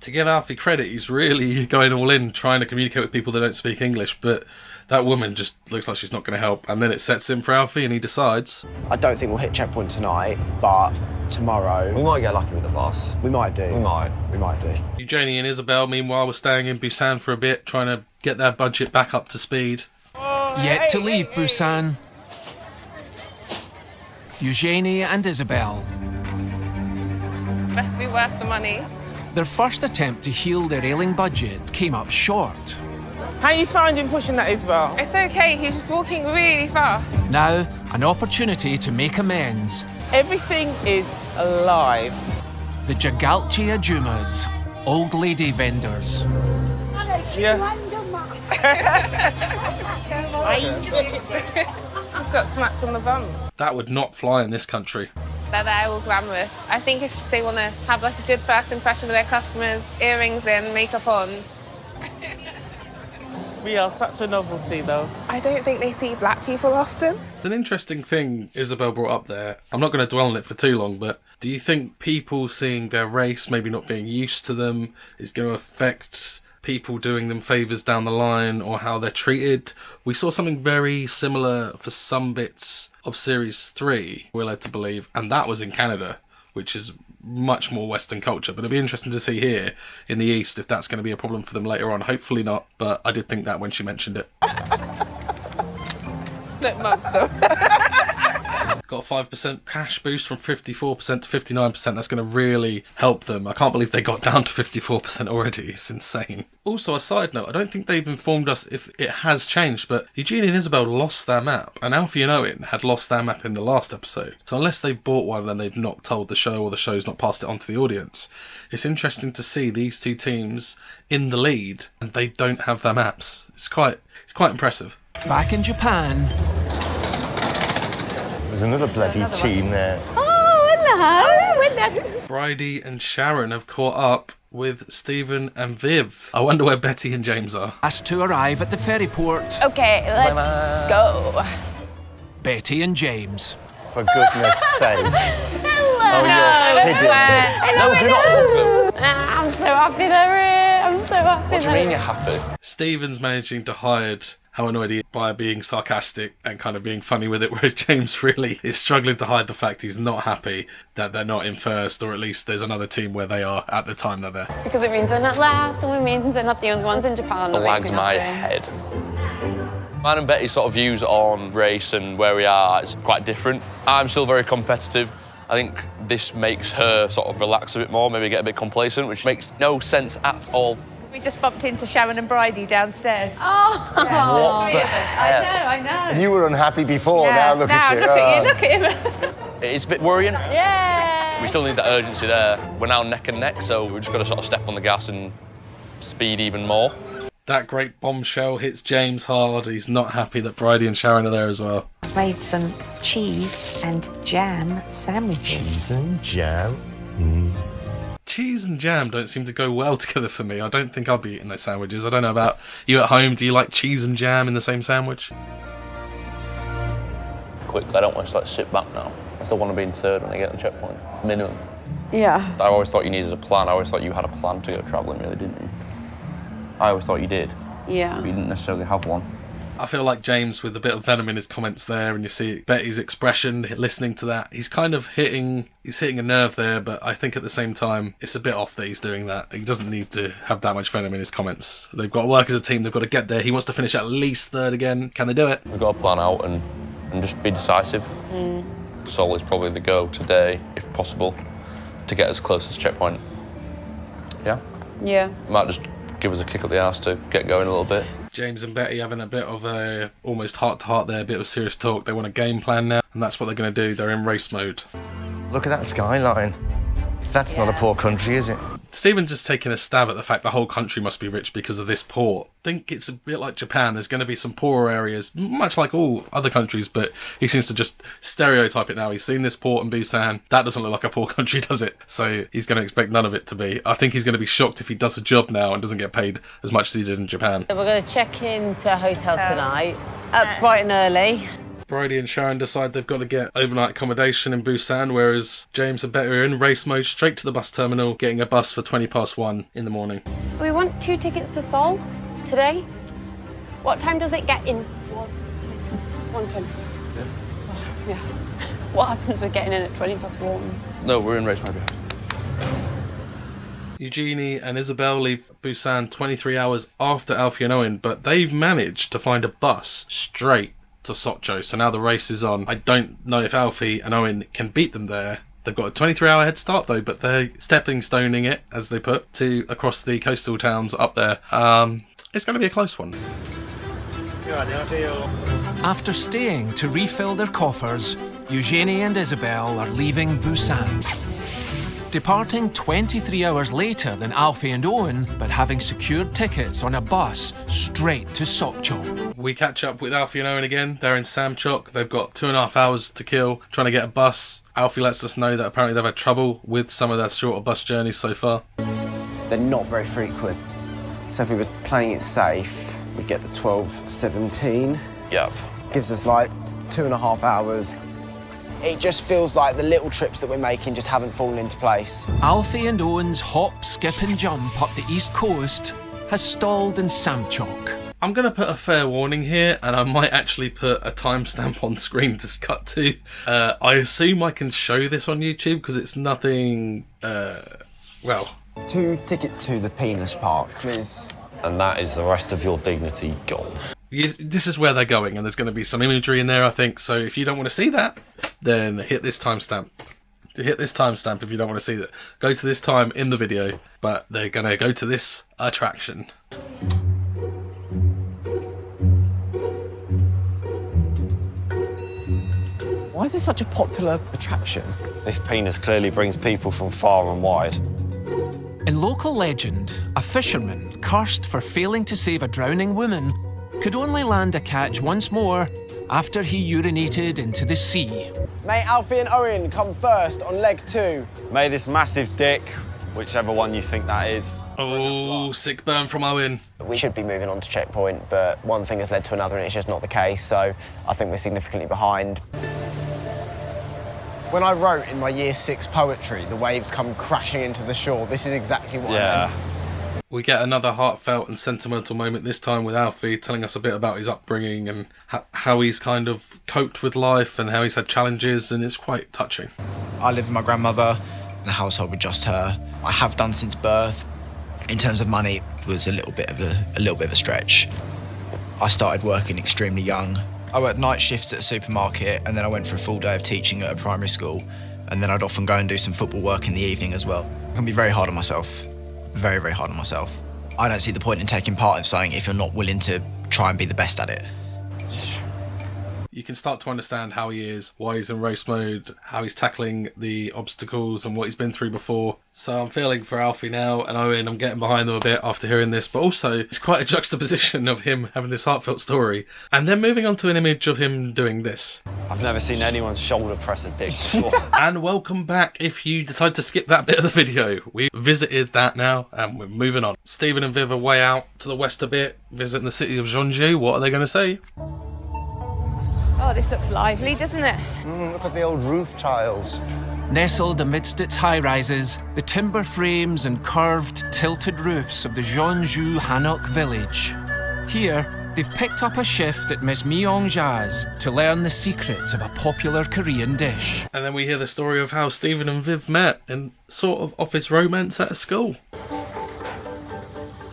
To give Alfie credit, he's really going all in, trying to communicate with people that don't speak English, but that woman just looks like she's not going to help. And then it sets in for Alfie and he decides. I don't think we'll hit checkpoint tonight, but tomorrow... We might get lucky with the bus. We might do. We might do. Eugenie and Isabel, meanwhile, were staying in Busan for a bit, trying to get their budget back up to speed. Yet to leave Busan, Eugenie and Isabel. Must be worth the money. Their first attempt to heal their ailing budget came up short. How you finding pushing that, Isabel? It's okay, he's just walking really fast. Now, an opportunity to make amends. Everything is alive. The Jagalchi Ajumas, old lady vendors. Yeah. Got smacked on the bum. That would not fly in this country. They're there all glamorous. I think it's just they want to have like a good first impression with their customers. Earrings in, makeup on. We are such a novelty, though. I don't think they see black people often. It's an interesting thing Isabel brought up there. I'm not going to dwell on it for too long, but do you think people seeing their race, maybe not being used to them, is going to affect people doing them favours down the line or how they're treated? We saw something very similar for some bits of Series 3, we're led to believe, and that was in Canada, which is much more Western culture. But it'll be interesting to see here in the East if that's going to be a problem for them later on. Hopefully not, but I did think that when she mentioned it. Look, Mum, still. Got a 5% cash boost from 54% to 59%. That's going to really help them. I can't believe they got down to 54% already. It's insane. Also, a side note, I don't think they've informed us if it has changed, but Eugenie and Isabel lost their map, and Alfie and Owen had lost their map in the last episode. So unless they bought one and they've not told the show, or the show's not passed it on to the audience, it's interesting to see these two teams in the lead, and they don't have their maps. It's quite impressive. Back in Japan. There's another bloody team there. Oh, hello. Bridie and Sharon have caught up with Stephen and Viv. I wonder where Betty and James are. Asked to arrive at the ferry port. Okay, let's go. Betty and James. For goodness sake. Hello. Oh, you're kidding me. No, do not hug them. I'm so happy they're here. I'm so happy. What do you mean you're happy? Stephen's managing to hide how annoyed he is by being sarcastic and kind of being funny with it, whereas James really is struggling to hide the fact he's not happy that they're not in first, or at least there's another team where they are at the time they're there. Because it means we're not last, and it means we're not the only ones in Japan. It lags my head. Mine and Betty's sort of views on race and where we are is quite different. I'm still very competitive. I think this makes her sort of relax a bit more, maybe get a bit complacent, which makes no sense at all. We just bumped into Sharon and Bridie downstairs. Oh, What the hell? I know. And you were unhappy before, now look at you. Look at him. It's a bit worrying. Yeah. We still need that urgency there. We're now neck and neck, so we've just got to sort of step on the gas and speed even more. That great bombshell hits James hard. He's not happy that Bridie and Sharon are there as well. Made some cheese and jam sandwiches. Cheese and jam? Cheese and jam don't seem to go well together for me. I don't think I'll be eating those sandwiches. I don't know about you at home. Do you like cheese and jam in the same sandwich? Quickly, I don't want to like sit back now. I still want to be in third when I get to the checkpoint. Minimum. Yeah. I always thought you needed a plan. I always thought you had a plan to go travelling, really, didn't you? I always thought you did. Yeah. But you didn't necessarily have one. I feel like James, with a bit of venom in his comments there, and you see Betty's expression, listening to that, he's kind of hitting a nerve there, but I think at the same time, it's a bit off that he's doing that. He doesn't need to have that much venom in his comments. They've got to work as a team, they've got to get there. He wants to finish at least third again. Can they do it? We've got to plan out and just be decisive. Seoul is probably the go today, if possible, to get as close as checkpoint. Yeah? Yeah. Might just give us a kick up the arse to get going a little bit. James and Betty having a bit of a almost heart-to-heart there, a bit of serious talk. They want a game plan now, and that's what they're going to do. They're in race mode. Look at that skyline. That's not a poor country, is it? Stephen just taking a stab at the fact the whole country must be rich because of this port. I think it's a bit like Japan. There's going to be some poorer areas, much like all other countries, but he seems to just stereotype it now. He's seen this port in Busan. That doesn't look like a poor country, does it? So he's going to expect none of it to be. I think he's going to be shocked if he does a job now and doesn't get paid as much as he did in Japan. So we're going to check into a hotel tonight, up bright and early. Bridie and Sharon decide they've got to get overnight accommodation in Busan, whereas James and Betty are in race mode straight to the bus terminal, getting a bus for 1:20 in the morning. We want 2 tickets to Seoul today. What time does it get in? 1:20. Yeah. What happens with getting in at 1:20? No, we're in race mode. Eugenie and Isabel leave Busan 23 hours after Alfie and Owen, but they've managed to find a bus straight to Sokcho, so now the race is on. I don't know if Alfie and Owen can beat them there. They've got a 23-hour head start though, but they're stepping stoning it, as they put, to across the coastal towns up there. It's going to be a close one. After staying to refill their coffers, Eugenie and Isabel are leaving Busan. Departing 23 hours later than Alfie and Owen, but having secured tickets on a bus straight to Sokcho. We catch up with Alfie and Owen again. They're in Samchok. They've got 2.5 hours to kill trying to get a bus. Alfie lets us know that apparently they've had trouble with some of their shorter bus journeys so far. They're not very frequent. So if we were playing it safe, we'd get the 12:17. Yep. Gives us like 2.5 hours. It just feels like the little trips that we're making just haven't fallen into place. Alfie and Owen's hop, skip and jump up the east coast has stalled in Samchok. I'm going to put a fair warning here, and I might actually put a timestamp on screen to cut to. I assume I can show this on YouTube because it's nothing, well... 2 tickets to the penis park, please. And that is the rest of your dignity gone. This is where they're going, and there's going to be some imagery in there, I think. So if you don't want to see that, then hit this timestamp. Hit this timestamp if you don't want to see that. Go to this time in the video, but they're going to go to this attraction. Why is this such a popular attraction? This penis clearly brings people from far and wide. In local legend, a fisherman cursed for failing to save a drowning woman could only land a catch once more after he urinated into the sea. May Alfie and Owen come first on leg 2. May this massive dick, whichever one you think that is. Oh, sick burn from Owen. We should be moving on to checkpoint, but one thing has led to another and it's just not the case, so I think we're significantly behind. When I wrote in my year 6 poetry, the waves come crashing into the shore, this is exactly what I meant. We get another heartfelt and sentimental moment, this time with Alfie telling us a bit about his upbringing and how he's kind of coped with life and how he's had challenges, and it's quite touching. I live with my grandmother in a household with just her. I have done since birth. In terms of money, it was a little bit of a stretch. I started working extremely young. I worked night shifts at a supermarket, and then I went for a full day of teaching at a primary school, and then I'd often go and do some football work in the evening as well. I can be very hard on myself. Very, very hard on myself. I don't see the point in taking part of something if you're not willing to try and be the best at it. You can start to understand how he is, why he's in race mode, how he's tackling the obstacles and what he's been through before. So I'm feeling for Alfie now, and Owen, I'm getting behind them a bit after hearing this, but also it's quite a juxtaposition of him having this heartfelt story and then moving on to an image of him doing this. I've never seen anyone's shoulder press a dick before. And welcome back if you decide to skip that bit of the video. We visited that now and we're moving on. Stephen and Viv are way out to the west a bit, visiting the city of Jeonju. What are they going to say? Oh, this looks lively, doesn't it? Look at the old roof tiles. Nestled amidst its high-rises, the timber frames and curved, tilted roofs of the Jeonju Hanok village. Here, they've picked up a shift at Miss Myeongja's to learn the secrets of a popular Korean dish. And then we hear the story of how Stephen and Viv met in sort of office romance at a school.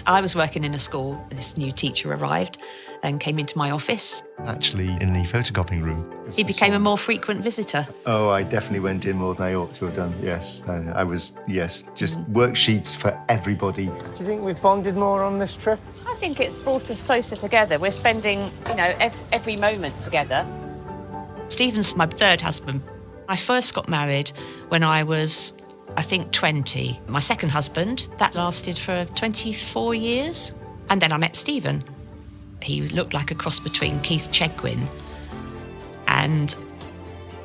I was working in a school. This new teacher arrived and came into my office. Actually, in the photocopying room. He became a more frequent visitor. Oh, I definitely went in more than I ought to have done, yes. I was, yes, just worksheets for everybody. Do you think we've bonded more on this trip? I think it's brought us closer together. We're spending, you know, every moment together. Stephen's my third husband. I first got married when I was, I think, 20. My second husband, that lasted for 24 years. And then I met Stephen. He looked like a cross between Keith Chegwin and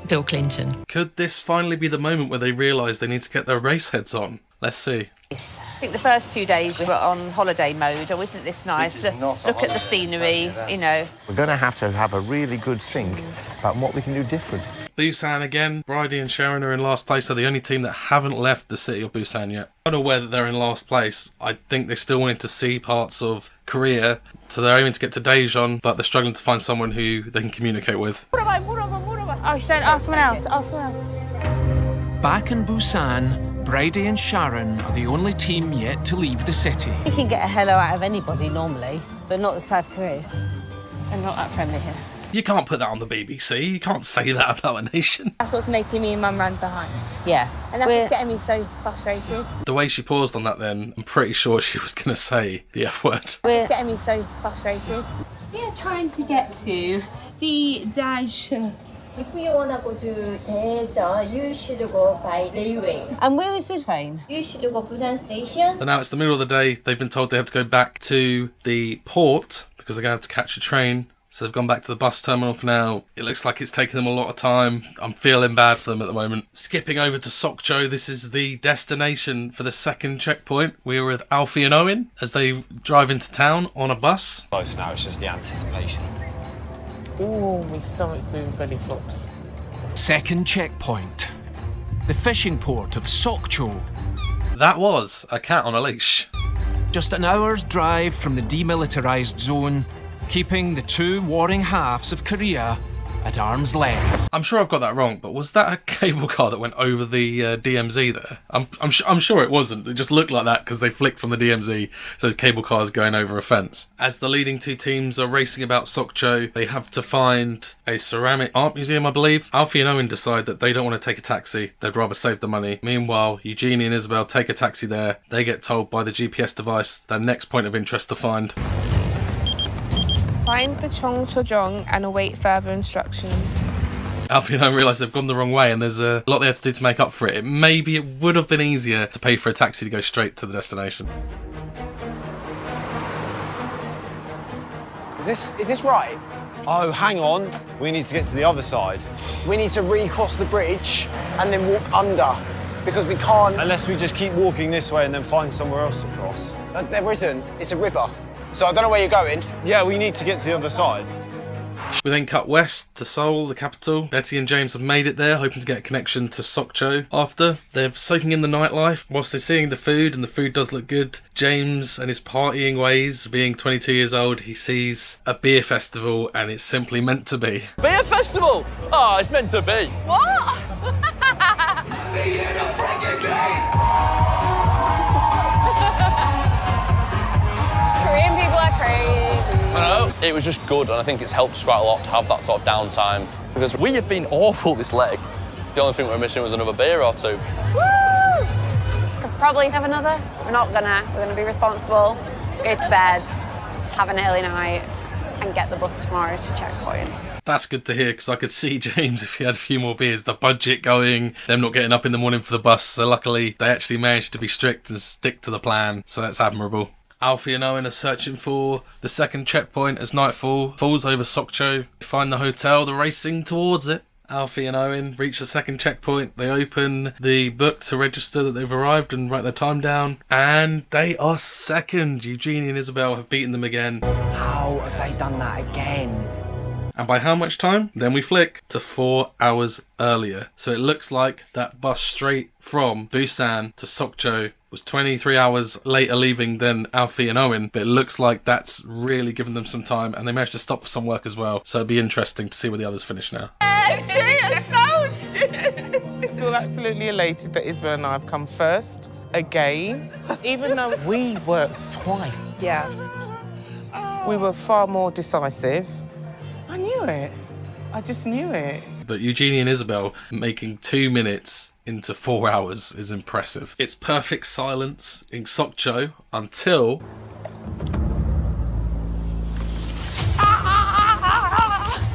Bill Clinton. Could this finally be the moment where they realise they need to get their race heads on? Let's see. I think the first 2 days we were on holiday mode. Oh, isn't this nice? Look at the scenery, you know. We're going to have a really good think about what we can do different. Busan again. Bridie and Sharon are in last place. They're the only team that haven't left the city of Busan yet. I'm not aware that they're in last place. I think they still wanted to see parts of Korea, so they're aiming to get to Daejeon, but they're struggling to find someone who they can communicate with. Oh, she said, ask someone else. Ask someone else. Back in Busan, Bridie and Sharon are the only team yet to leave the city. You can get a hello out of anybody normally, but not the South Koreans. They're not that friendly here. You can't put that on the BBC. You can't say that about a nation. That's what's making me and Mum run behind. Yeah. And that's what's getting me so frustrated. The way she paused on that then, I'm pretty sure she was going to say the F word. It's getting me so frustrated. We are trying to get to the dash. If you want to go to Daejeon, you should go by railway. And where is the train? You should go Busan Station. So now it's the middle of the day. They've been told they have to go back to the port because they're going to have to catch a train. So they've gone back to the bus terminal for now. It looks like it's taken them a lot of time. I'm feeling bad for them at the moment. Skipping over to Sokcho, this is the destination for the second checkpoint. We were with Alfie and Owen as they drive into town on a bus. Close now, it's just the anticipation. Oh, my stomach's doing belly flops. Second checkpoint. The fishing port of Sokcho. That was a cat on a leash. just an hour's drive from the demilitarised zone, keeping the two warring halves of Korea at arm's length. I'm sure I've got that wrong, but was that a cable car that went over the DMZ there? I'm sure it wasn't. It just looked like that because they flicked from the DMZ, so cable cars going over a fence. As the leading two teams are racing about Sokcho, they have to find a ceramic art museum, I believe. Alfie and Owen decide that they don't want to take a taxi. They'd rather save the money. Meanwhile, Eugenie and Isabel take a taxi there. They get told by the GPS device their next point of interest to find. Find the Cheonggyeong and await further instructions. Alfie and Owen realise they've gone the wrong way and there's a lot they have to do to make up for it. Maybe it would have been easier to pay for a taxi to go straight to the destination. Is this right? Oh, hang on. We need to get to the other side. We need to recross the bridge and then walk under because we can't... Unless we just keep walking this way and then find somewhere else to cross. There isn't. It's a river. So I don't know where you're going. Yeah, we need to get to the other side. We then cut west to Seoul, the capital. Betty and James have made it there, hoping to get a connection to Sokcho after. They're soaking in the nightlife whilst they're seeing the food, and the food does look good. James and his partying ways, being 22 years old, he sees a beer festival and it's simply meant to be. Beer festival! Oh, it's meant to be. What? Korean people are crazy. I know. It was just good, and I think it's helped us quite a lot to have that sort of downtime, because we have been awful this leg. The only thing we're missing was another beer or two. Woo! Could probably have another. We're not gonna. We're gonna be responsible, go to bed, have an early night, and get the bus tomorrow to checkpoint. That's good to hear, because I could see James, if he had a few more beers, the budget going, them not getting up in the morning for the bus. So luckily, they actually managed to be strict and stick to the plan. So that's admirable. Alfie and Owen are searching for the second checkpoint as nightfall falls over Sokcho. They find the hotel, they're racing towards it. Alfie and Owen reach the second checkpoint. They open the book to register that they've arrived and write their time down. And they are second. Eugenie and Isabel have beaten them again. How have they done that again? And by how much time? Then we flick to 4 hours earlier. So it looks like that bus straight from Busan to Sokcho was 23 hours later leaving than Alfie and Owen, but it looks like that's really given them some time, and they managed to stop for some work as well, so it'd be interesting to see where the others finish now. I told you! I feel absolutely elated that Isabel and I have come first again, even though we worked twice. Yeah. We were far more decisive. I knew it. I just knew it. But Eugenie and Isabel making 2 minutes into 4 hours is impressive. It's perfect silence in Sokcho until...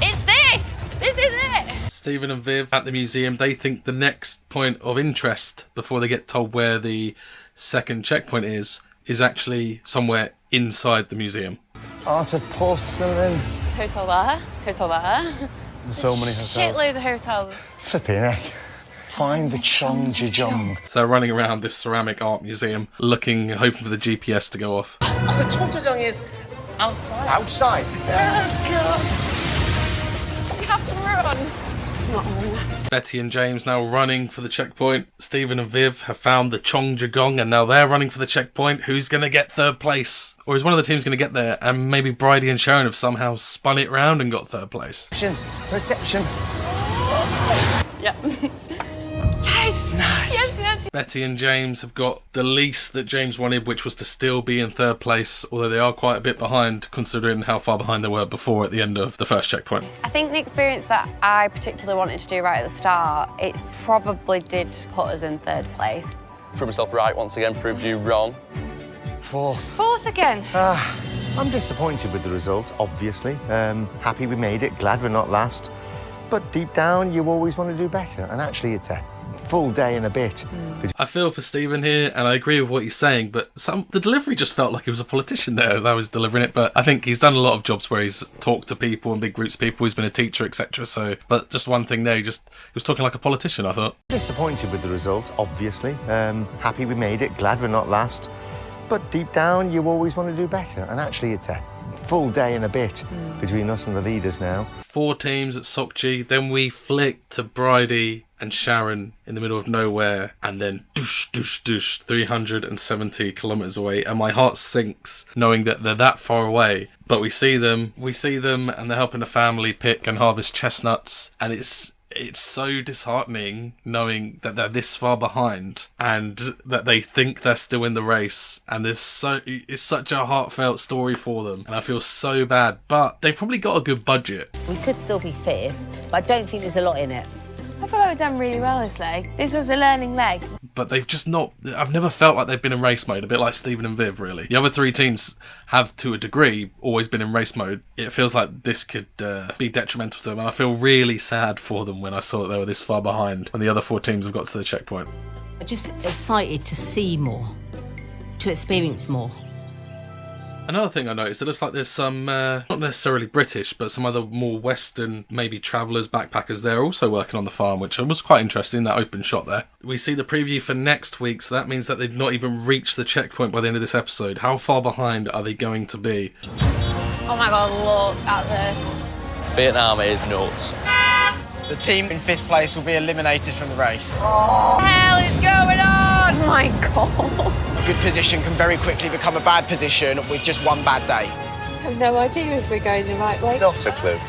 It's this! This is it! Stephen and Viv at the museum, they think the next point of interest before they get told where the second checkpoint is actually somewhere inside the museum. Art of porcelain. Hotel there, hotel there. There's so many hotels. Shitloads of hotels. Flipping heck. Find the Cheonggyeong. So running around this ceramic art museum, looking, hoping for the GPS to go off. The Cheonggyeong is outside. Outside? We have to run. Betty and James now running for the checkpoint. Stephen and Viv have found the Cheonggyeong and now they're running for the checkpoint. Who's going to get third place? Or is one of the teams going to get there and maybe Bridie and Sharon have somehow spun it round and got third place? Reception. Yep. Yes! Nice. Yes, yes. Betty and James have got the least that James wanted, which was to still be in third place, although they are quite a bit behind considering how far behind they were before at the end of the first checkpoint. I think the experience that I particularly wanted to do right at the start, it probably did put us in third place. Proved myself right once again, proved you wrong. Fourth again. I'm disappointed with the result, obviously. Happy we made it, glad we're not last. But deep down, you always want to do better. And actually, it's a full day and a bit. I feel for Stephen here, and I agree with what he's saying, but the delivery just felt like he was a politician there that was delivering it. But I think he's done a lot of jobs where he's talked to people and big groups of people, he's been a teacher, etc. So, but just one thing there, he was talking like a politician, I thought. Disappointed with the result, obviously. Happy we made it, glad we're not last. But deep down, you always want to do better. And actually, it's a full day and a bit between us and the leaders now. 4 teams at Sokchi, then we flick to Bridie and Sharon in the middle of nowhere, and then doosh, doosh, doosh, 370 kilometers away, and my heart sinks knowing that they're that far away. But we see them, and they're helping the family pick and harvest chestnuts, and it's so disheartening knowing that they're this far behind and that they think they're still in the race, and it's such a heartfelt story for them, and I feel so bad. But they've probably got a good budget. We could still be fifth, but I don't think there's a lot in it. I feel like we've done really well this leg. This was a learning leg. But they've just not... I've never felt like they've been in race mode, a bit like Stephen and Viv, really. The other three teams have, to a degree, always been in race mode. It feels like this could be detrimental to them, and I feel really sad for them when I saw that they were this far behind when the other four teams have got to the checkpoint. I'm just excited to see more, to experience more. Another thing I noticed, it looks like there's some, not necessarily British, but some other more Western, maybe travellers, backpackers, they're also working on the farm, which was quite interesting, that open shot there. We see the preview for next week, so that means that they've not even reached the checkpoint by the end of this episode. How far behind are they going to be? Oh my god, look out there. Vietnam is nuts. The team in 5th place will be eliminated from the race. What the hell is going on? Oh my god. A good position can very quickly become a bad position with just one bad day. I have no idea if we're going the right way. Not a clue.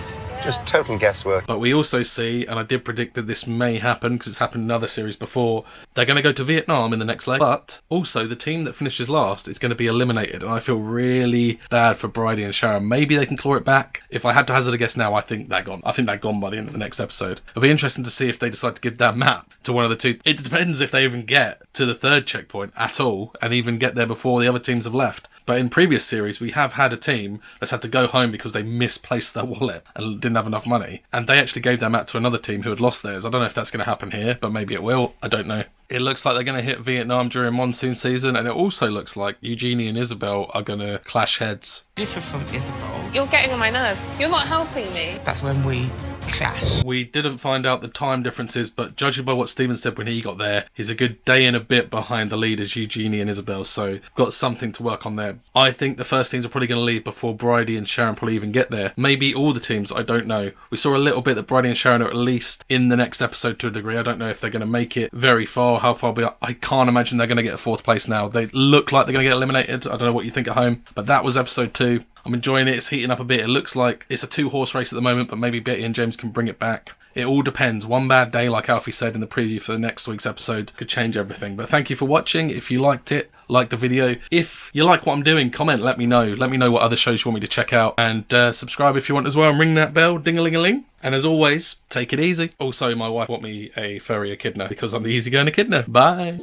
Just total guesswork. But we also see, and I did predict that this may happen because it's happened in other series before, they're going to go to Vietnam in the next leg. But also, the team that finishes last is going to be eliminated. And I feel really bad for Bridie and Sharon. Maybe they can claw it back. If I had to hazard a guess now, I think they're gone. I think they're gone by the end of the next episode. It'll be interesting to see if they decide to give that map to one of the two. It depends if they even get to the third checkpoint at all and even get there before the other teams have left. But in previous series, we have had a team that's had to go home because they misplaced their wallet and didn't have enough money. And they actually gave their map to another team who had lost theirs. I don't know if that's going to happen here, but maybe it will. I don't know. It looks like they're going to hit Vietnam during monsoon season, and it also looks like Eugenie and Isabel are going to clash heads. Different from Isabel. You're getting on my nerves. You're not helping me. That's when we clash. We didn't find out the time differences, but judging by what Stephen said when he got there, he's a good day and a bit behind the leaders, Eugenie and Isabel, so we've got something to work on there. I think the first teams are probably going to leave before Bridie and Sharon probably even get there. Maybe all the teams, I don't know. We saw a little bit that Bridie and Sharon are at least in the next episode to a degree. I don't know if they're going to make it very far, how far beyond. I can't imagine they're going to get a 4th place now. They look like they're going to get eliminated. I don't know what you think at home, but that was episode 2. I'm enjoying it. It's heating up a bit. It looks like it's a 2-horse race at the moment, but maybe Betty and James can bring it back. It all depends. One bad day, like Alfie said in the preview for the next week's episode, could change everything. But thank you for watching. If you liked it, like the video. If you like what I'm doing, comment, let me know. Let me know what other shows you want me to check out. And subscribe if you want as well, and ring that bell, ding-a-ling-a-ling. And as always, take it easy. Also, my wife bought me a furry echidna because I'm the easygoing echidna. Bye.